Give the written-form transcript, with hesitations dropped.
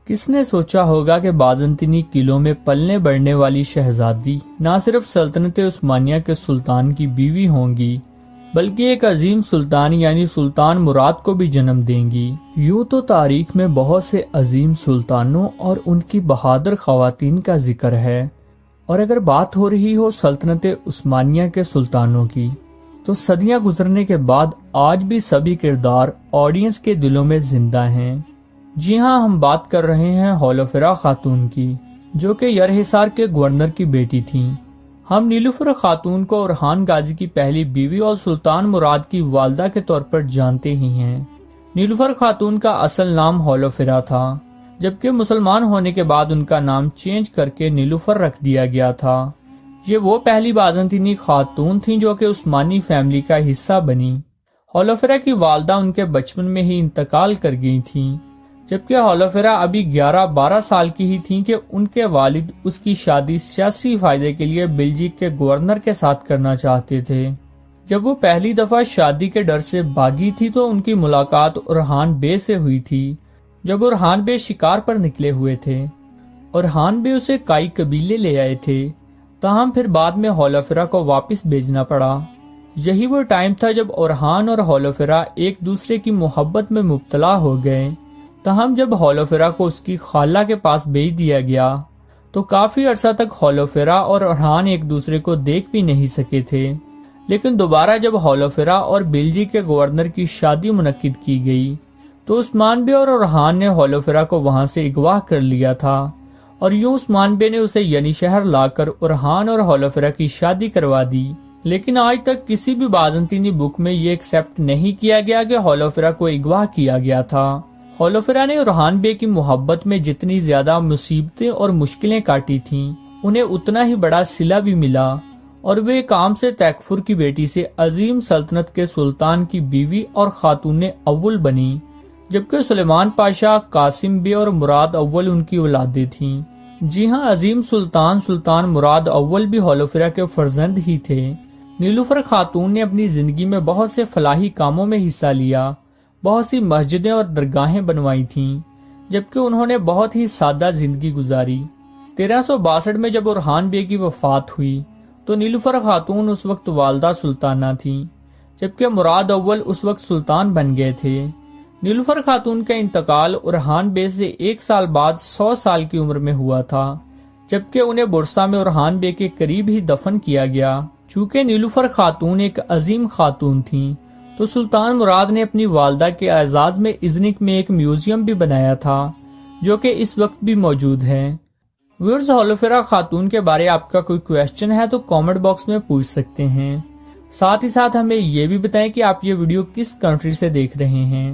کس نے سوچا ہوگا کہ بازنطینی قلعوں میں پلنے بڑھنے والی شہزادی نہ صرف سلطنت عثمانیہ کے سلطان کی بیوی ہوں گی بلکہ ایک عظیم سلطان یعنی سلطان مراد کو بھی جنم دیں گی۔ یوں تو تاریخ میں بہت سے عظیم سلطانوں اور ان کی بہادر خواتین کا ذکر ہے، اور اگر بات ہو رہی ہو سلطنت عثمانیہ کے سلطانوں کی تو صدیاں گزرنے کے بعد آج بھی سبھی کردار آڈینس کے دلوں میں زندہ ہیں۔ جی ہاں، ہم بات کر رہے ہیں ہولوفرا خاتون کی، جو کہ یرحصار کے گورنر کی بیٹی تھیں۔ ہم نیلوفر خاتون کو اورحان غازی کی پہلی بیوی اور سلطان مراد کی والدہ کے طور پر جانتے ہی ہیں۔ نیلوفر خاتون کا اصل نام ہولوفرا تھا، جبکہ مسلمان ہونے کے بعد ان کا نام چینج کر کے نیلوفر رکھ دیا گیا تھا۔ یہ وہ پہلی بازنطینی خاتون تھیں جو کہ عثمانی فیملی کا حصہ بنی۔ ہولوفرا کی والدہ ان کے بچپن میں ہی انتقال کر گئی تھیں، جبکہ ہولوفرا ابھی 11-12 سال کی ہی تھیں کہ ان کے والد اس کی شادی سیاسی فائدے کے لیے بلجیک کے گورنر کے ساتھ کرنا چاہتے تھے۔ جب وہ پہلی دفعہ شادی کے ڈر سے بھاگی تھی تو ان کی ملاقات اورحان بے سے ہوئی تھی، جب اورحان بے شکار پر نکلے ہوئے تھے۔ اورحان بے اسے کئی قبیلے لے آئے تھے، تاہم پھر بعد میں ہولوفرا کو واپس بھیجنا پڑا۔ یہی وہ ٹائم تھا جب اورحان اور ہولوفرا ایک دوسرے کی محبت میں مبتلا ہو گئے۔ تاہم جب ہولوفرا کو اس کی خالہ کے پاس بھیج دیا گیا تو کافی عرصہ تک ہولوفرا اور اورحان ایک دوسرے کو دیکھ بھی نہیں سکے تھے، لیکن دوبارہ جب ہولوفرا اور بلجیک کے گورنر کی شادی منعقد کی گئی تو عثمان بے اور اورحان نے ہولوفرا کو وہاں سے اغوا کر لیا تھا، اور یوں عثمان بے نے اسے ینی شہر لا کر اورحان اور ہولوفرا کی شادی کروا دی۔ لیکن آج تک کسی بھی بازنطینی بک میں یہ ایکسپٹ نہیں کیا گیا کہ ہولوفرا کو اغوا کیا گیا تھا۔ ہولوفرا نے اورحان بے کی محبت میں جتنی زیادہ مصیبتیں اور مشکلیں کاٹی تھیں، انہیں اتنا ہی بڑا صلہ بھی ملا، اور وہ کام سے تیکفر کی بیٹی سے عظیم سلطنت کے سلطان کی بیوی اور خاتون اول بنی، جبکہ سلیمان پاشا، قاسم بے اور مراد اول ان کی اولادیں تھیں۔ جی ہاں، عظیم سلطان مراد اول بھی ہولوفرا کے فرزند ہی تھے۔ نیلوفر خاتون نے اپنی زندگی میں بہت سے فلاحی کاموں میں حصہ لیا، بہت سی مسجدیں اور درگاہیں بنوائی تھیں، جبکہ انہوں نے بہت ہی سادہ زندگی گزاری۔ 1362 میں جب اورحان بے کی وفات ہوئی تو نیلوفر خاتون اس وقت والدہ سلطانہ تھیں، جبکہ مراد اول اس وقت سلطان بن گئے تھے۔ نیلوفر خاتون کا انتقال اورحان بے سے 1 سال بعد 100 سال کی عمر میں ہوا تھا، جبکہ انہیں برسا میں اورحان بے کے قریب ہی دفن کیا گیا۔ چونکہ نیلوفر خاتون ایک عظیم خاتون تھیں تو سلطان مراد نے اپنی والدہ کے اعزاز میں ازنک میں ایک میوزیم بھی بنایا تھا، جو کہ اس وقت بھی موجود ہے۔ ویورز، ہولوفرا خاتون کے بارے آپ کا کوئی کویسچن ہے تو کامنٹ باکس میں پوچھ سکتے ہیں۔ ساتھ ہی ساتھ ہمیں یہ بھی بتائیں کہ آپ یہ ویڈیو کس کنٹری سے دیکھ رہے ہیں۔